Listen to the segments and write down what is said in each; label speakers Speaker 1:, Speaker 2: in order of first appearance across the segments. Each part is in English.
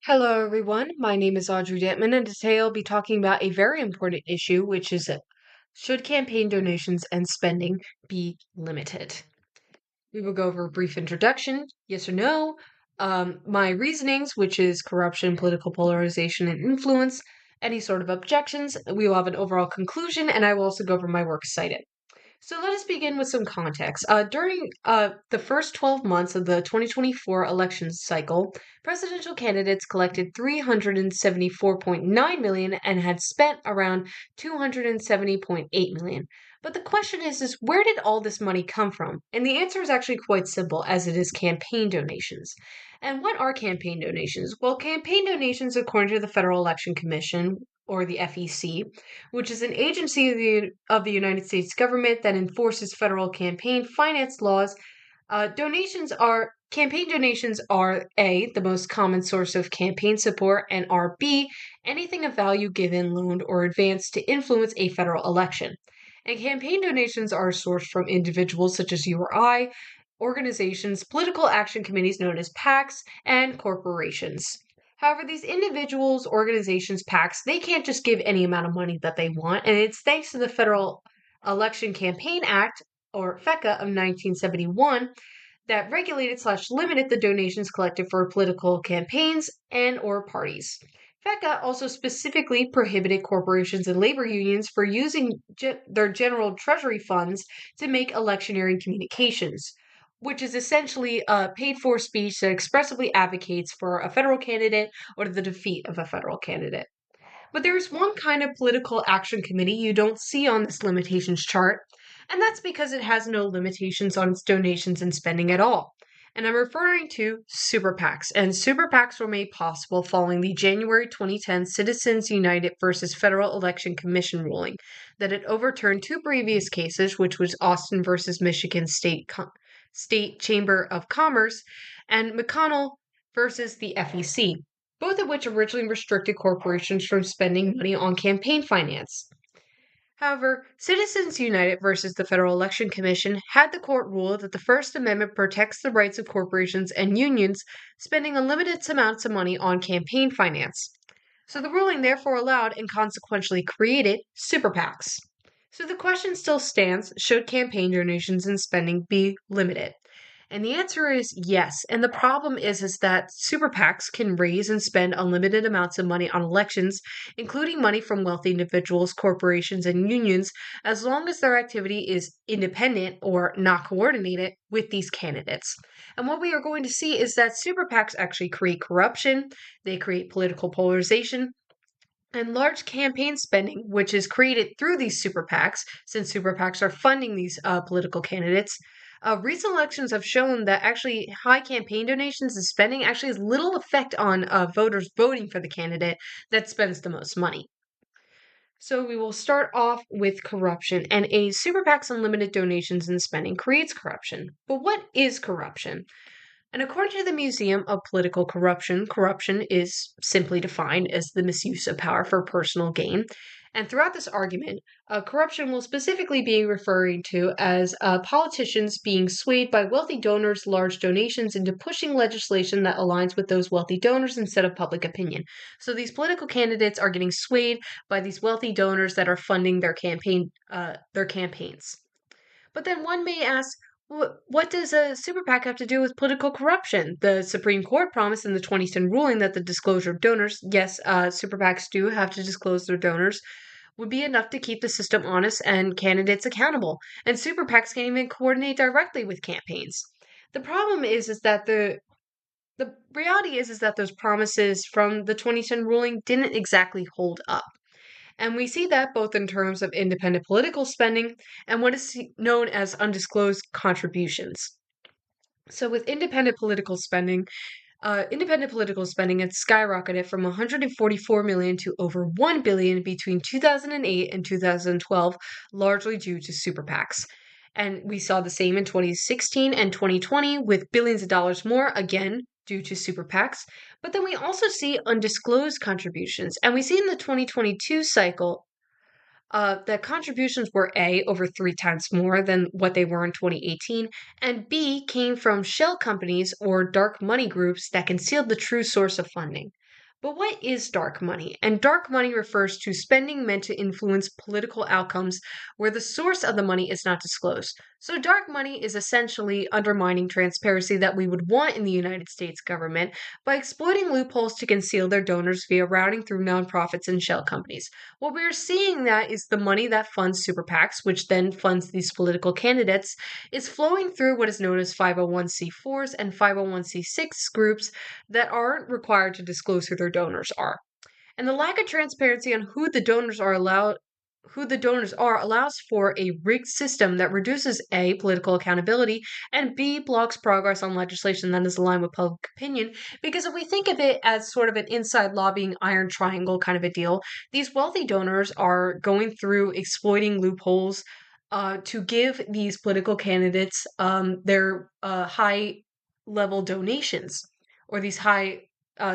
Speaker 1: Hello, everyone. My name is Audrey Detman, and today I'll be talking about a very important issue, which is should campaign donations and spending be limited? We will go over a brief introduction, yes or no, my reasonings, which is corruption, political polarization, and influence, any sort of objections. We will have an overall conclusion, and I will also go over my works cited. So let us begin with some context. During the first 12 months of the 2024 election cycle, presidential candidates collected 374.9 million and had spent around 270.8 million. But the question is where did all this money come from? And the answer is actually quite simple, as it is campaign donations. And what are campaign donations? Well, campaign donations, according to the Federal Election Commission, or the FEC, which is an agency of the United States government that enforces federal campaign finance laws. Campaign donations are A, the most common source of campaign support, and are B, anything of value given, loaned, or advanced to influence a federal election. And campaign donations are sourced from individuals such as you or I, organizations, political action committees known as PACs, and corporations. However, these individuals, organizations, PACs, they can't just give any amount of money that they want, and it's thanks to the Federal Election Campaign Act, or FECA, of 1971 that regulated slash limited the donations collected for political campaigns and or parties. FECA also specifically prohibited corporations and labor unions for using their general treasury funds to make electioneering communications, which is essentially a paid for speech that expressly advocates for a federal candidate or the defeat of a federal candidate. But there's one kind of political action committee you don't see on this limitations chart, and that's because it has no limitations on its donations and spending at all. And I'm referring to super PACs. And super PACs were made possible following the January 2010 Citizens United versus Federal Election Commission ruling that had overturned two previous cases, which was Austin versus Michigan State Chamber of Commerce and McConnell versus the FEC, both of which originally restricted corporations from spending money on campaign finance. However, Citizens United versus the Federal Election Commission had the court rule that the First Amendment protects the rights of corporations and unions spending unlimited amounts of money on campaign finance. So the ruling therefore allowed and consequentially created super PACs. So the question still stands, should campaign donations and spending be limited? And the answer is yes. And the problem is that super PACs can raise and spend unlimited amounts of money on elections, including money from wealthy individuals, corporations, and unions, as long as their activity is independent or not coordinated with these candidates. And what we are going to see is that super PACs actually create corruption, they create political polarization, and large campaign spending, which is created through these super PACs, since super PACs are funding these political candidates. Recent elections have shown that actually high campaign donations and spending actually has little effect on voters voting for the candidate that spends the most money. So we will start off with corruption, and a super PAC's unlimited donations and spending creates corruption. But what is corruption? And according to the Museum of Political Corruption, corruption is simply defined as the misuse of power for personal gain. And throughout this argument, corruption will specifically be referring to as politicians being swayed by wealthy donors' large donations into pushing legislation that aligns with those wealthy donors instead of public opinion. So these political candidates are getting swayed by these wealthy donors that are funding their campaigns. But then one may ask, what does a super PAC have to do with political corruption? The Supreme Court promised in the 2010 ruling that the disclosure of donors, yes, super PACs do have to disclose their donors, would be enough to keep the system honest and candidates accountable. And super PACs can't even coordinate directly with campaigns. The problem is that the reality is that those promises from the 2010 ruling didn't exactly hold up. And we see that both in terms of independent political spending and what is known as undisclosed contributions. So, with independent political spending had skyrocketed from 144 million to over 1 billion between 2008 and 2012, largely due to super PACs. And we saw the same in 2016 and 2020 with billions of dollars more, again, due to super PACs. But then we also see undisclosed contributions. And we see in the 2022 cycle that contributions were A, over three times more than what they were in 2018, and B, came from shell companies or dark money groups that concealed the true source of funding. But what is dark money? And dark money refers to spending meant to influence political outcomes where the source of the money is not disclosed. So, dark money is essentially undermining transparency that we would want in the United States government by exploiting loopholes to conceal their donors via routing through nonprofits and shell companies. What we're seeing that is the money that funds super PACs, which then funds these political candidates, is flowing through what is known as 501c4s and 501c6 groups that aren't required to disclose who their donors are. And the lack of transparency on who the donors are allows for a rigged system that reduces A, political accountability, and B, blocks progress on legislation that is aligned with public opinion. Because if we think of it as sort of an inside lobbying iron triangle kind of a deal, these wealthy donors are going through exploiting loopholes to give these political candidates their high level donations or these high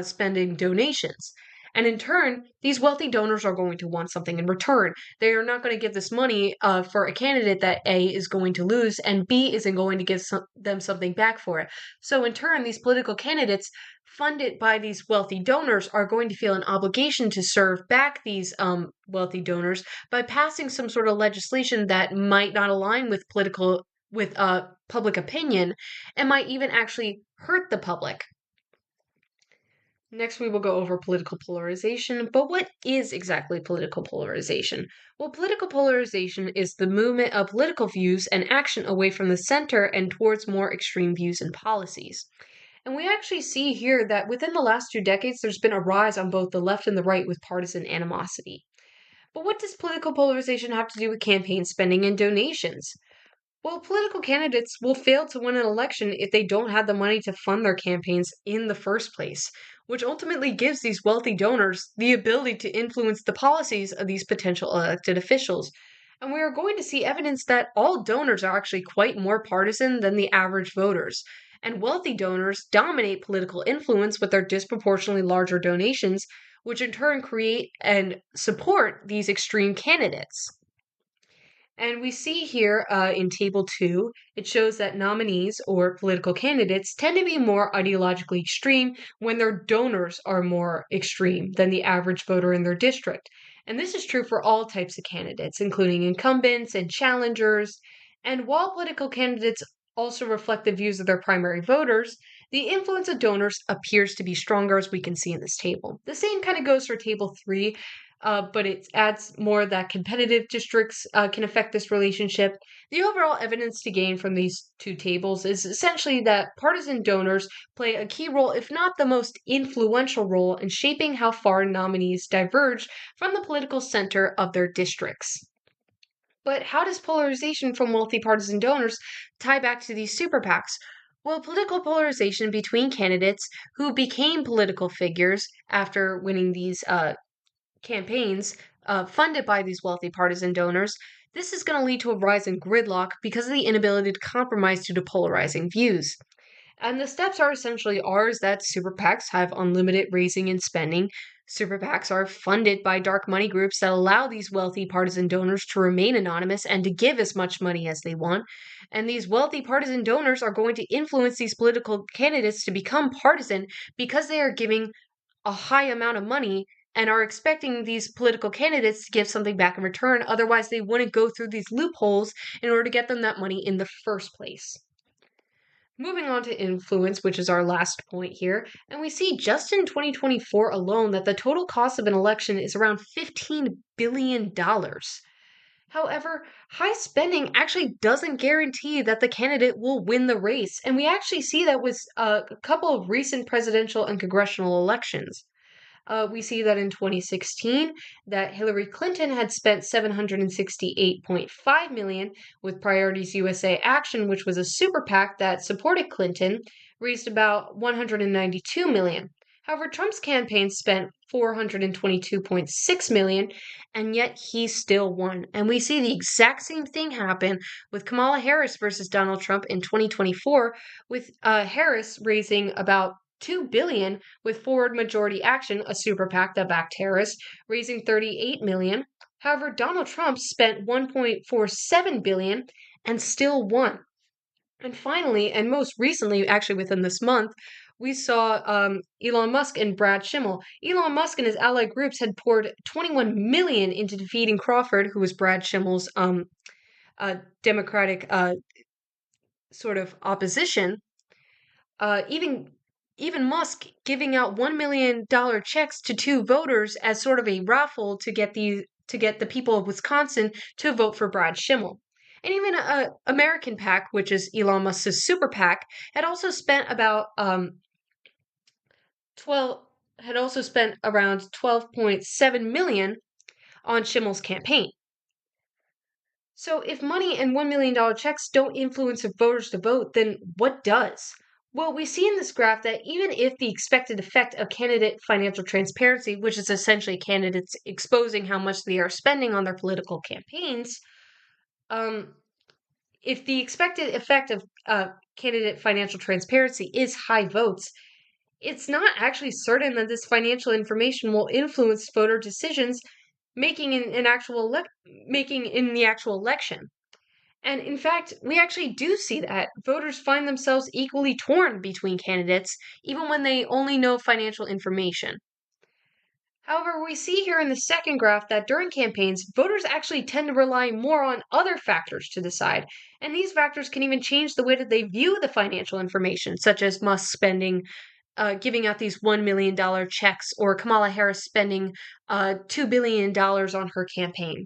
Speaker 1: spending donations. And in turn, these wealthy donors are going to want something in return. They are not going to give this money for a candidate that A is going to lose and B isn't going to give them something back for it. So in turn, these political candidates funded by these wealthy donors are going to feel an obligation to serve back these wealthy donors by passing some sort of legislation that might not align with public opinion and might even actually hurt the public. Next, we will go over political polarization. But what is exactly political polarization? Well, political polarization is the movement of political views and action away from the center and towards more extreme views and policies. And we actually see here that within the last 2 decades, there's been a rise on both the left and the right with partisan animosity. But what does political polarization have to do with campaign spending and donations? Well, political candidates will fail to win an election if they don't have the money to fund their campaigns in the first place, which ultimately gives these wealthy donors the ability to influence the policies of these potential elected officials. And we are going to see evidence that all donors are actually quite more partisan than the average voters. And wealthy donors dominate political influence with their disproportionately larger donations, which in turn create and support these extreme candidates. And we see here in Table 2, it shows that nominees or political candidates tend to be more ideologically extreme when their donors are more extreme than the average voter in their district. And this is true for all types of candidates, including incumbents and challengers. And while political candidates also reflect the views of their primary voters, the influence of donors appears to be stronger, as we can see in this table. The same kind of goes for Table 3, but it adds more that competitive districts can affect this relationship. The overall evidence to gain from these two tables is essentially that partisan donors play a key role, if not the most influential role, in shaping how far nominees diverge from the political center of their districts. But how does polarization from wealthy partisan donors tie back to these super PACs? Well, political polarization between candidates who became political figures after winning these campaigns funded by these wealthy partisan donors, this is going to lead to a rise in gridlock because of the inability to compromise due to polarizing views. And the steps are essentially ours that super PACs have unlimited raising and spending. Super PACs are funded by dark money groups that allow these wealthy partisan donors to remain anonymous and to give as much money as they want. And these wealthy partisan donors are going to influence these political candidates to become partisan because they are giving a high amount of money and are expecting these political candidates to give something back in return. Otherwise, they wouldn't go through these loopholes in order to get them that money in the first place. Moving on to influence, which is our last point here, and we see just in 2024 alone that the total cost of an election is around $15 billion. However, high spending actually doesn't guarantee that the candidate will win the race, and we actually see that with a couple of recent presidential and congressional elections. We see that in 2016 that Hillary Clinton had spent 768.5 million with Priorities USA Action, which was a super PAC that supported Clinton, raised about 192 million. However, Trump's campaign spent 422.6 million and yet he still won. And we see the exact same thing happen with Kamala Harris versus Donald Trump in 2024 with Harris raising about 2 billion with Forward Majority Action, a super PAC that backed Harris, raising 38 million. However, Donald Trump spent 1.47 billion and still won. And finally, and most recently, actually within this month, we saw Elon Musk and Brad Schimmel. Elon Musk and his allied groups had poured 21 million into defeating Crawford, who was Brad Schimmel's Democratic sort of opposition. Even Musk giving out $1 million checks to two voters as sort of a raffle to get the people of Wisconsin to vote for Brad Schimmel. And even American PAC, which is Elon Musk's super PAC, had also spent about 12.7 million on Schimmel's campaign. So if money and $1 million checks don't influence voters to vote, then what does? Well, we see in this graph that even if the expected effect of candidate financial transparency, which is essentially candidates exposing how much they are spending on their political campaigns, if the expected effect of candidate financial transparency is high votes, it's not actually certain that this financial information will influence voter decisions making in the actual election. And in fact, we actually do see that voters find themselves equally torn between candidates, even when they only know financial information. However, we see here in the second graph that during campaigns, voters actually tend to rely more on other factors to decide, and these factors can even change the way that they view the financial information, such as Musk spending, giving out these $1 million checks, or Kamala Harris spending $2 billion on her campaign.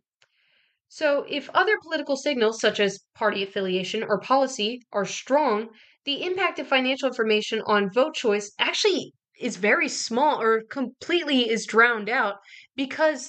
Speaker 1: So, if other political signals, such as party affiliation or policy, are strong, the impact of financial information on vote choice actually is very small or completely is drowned out because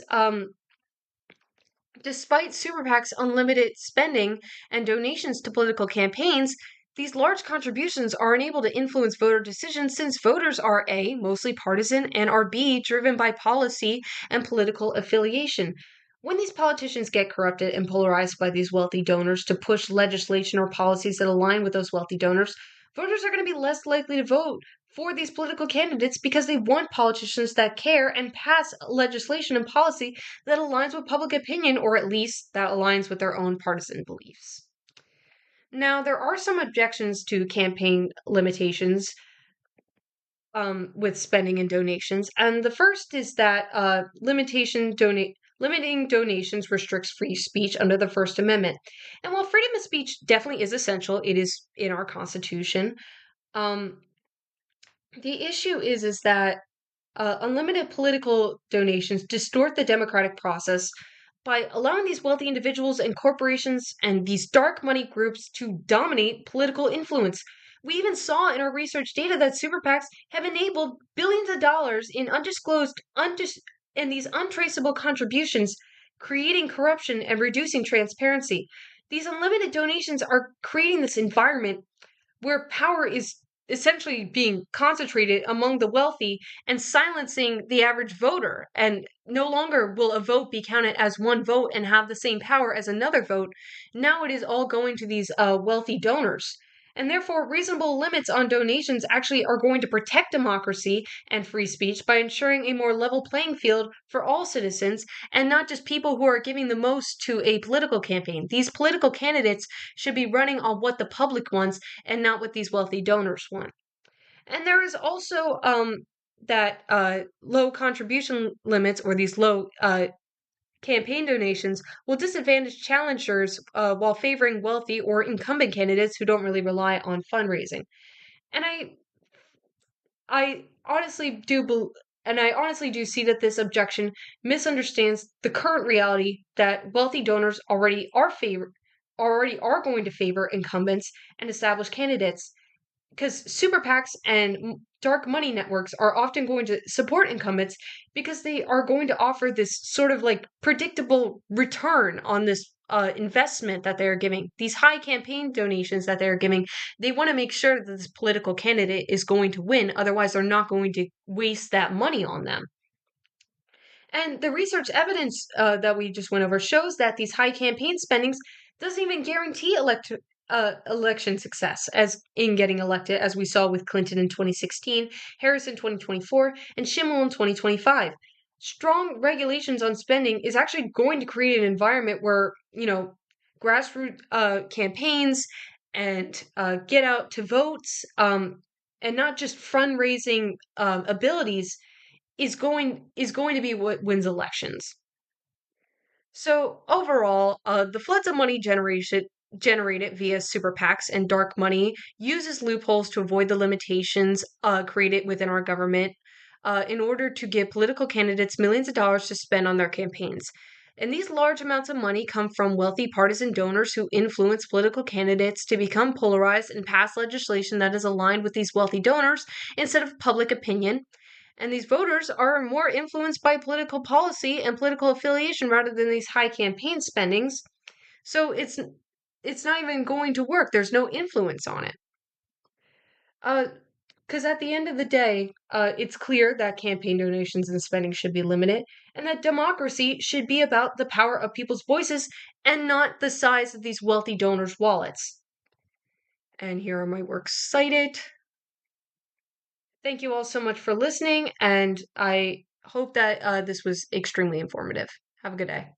Speaker 1: despite super PACs' unlimited spending and donations to political campaigns, these large contributions are unable to influence voter decisions since voters are A, mostly partisan, and are B, driven by policy and political affiliation. When these politicians get corrupted and polarized by these wealthy donors to push legislation or policies that align with those wealthy donors, voters are going to be less likely to vote for these political candidates because they want politicians that care and pass legislation and policy that aligns with public opinion, or at least that aligns with their own partisan beliefs. Now, there are some objections to campaign limitations with spending and donations, and the first is that limiting donations restricts free speech under the First Amendment. And while freedom of speech definitely is essential, it is in our Constitution. The issue is that unlimited political donations distort the democratic process by allowing these wealthy individuals and corporations and these dark money groups to dominate political influence. We even saw in our research data that super PACs have enabled billions of dollars in and these untraceable contributions, creating corruption and reducing transparency. These unlimited donations are creating this environment where power is essentially being concentrated among the wealthy and silencing the average voter. And no longer will a vote be counted as one vote and have the same power as another vote. Now it is all going to these wealthy donors. And therefore, reasonable limits on donations actually are going to protect democracy and free speech by ensuring a more level playing field for all citizens and not just people who are giving the most to a political campaign. These political candidates should be running on what the public wants and not what these wealthy donors want. And there is also that low contribution limits or these low campaign donations will disadvantage challengers while favoring wealthy or incumbent candidates who don't really rely on fundraising. And I honestly do see that this objection misunderstands the current reality that wealthy donors already are going to favor incumbents and established candidates, because super PACs and dark money networks are often going to support incumbents because they are going to offer this sort of like predictable return on this investment that they're giving, these high campaign donations that they're giving. They want to make sure that this political candidate is going to win, otherwise, they're not going to waste that money on them. And the research evidence that we just went over shows that these high campaign spendings doesn't even guarantee election success as in getting elected, as we saw with Clinton in 2016, Harris in 2024, and Schimmel in 2025. Strong regulations on spending is actually going to create an environment where, grassroots campaigns and get out to votes and not just fundraising abilities is going to be what wins elections. So overall, the floods of money generated via super PACs and dark money uses loopholes to avoid the limitations created within our government in order to give political candidates millions of dollars to spend on their campaigns. And these large amounts of money come from wealthy partisan donors who influence political candidates to become polarized and pass legislation that is aligned with these wealthy donors instead of public opinion. And these voters are more influenced by political policy and political affiliation rather than these high campaign spendings. So it's not even going to work. There's no influence on it. Uh, because at the end of the day, it's clear that campaign donations and spending should be limited, and that democracy should be about the power of people's voices and not the size of these wealthy donors' wallets. And here are my works cited. Thank you all so much for listening, and I hope that this was extremely informative. Have a good day.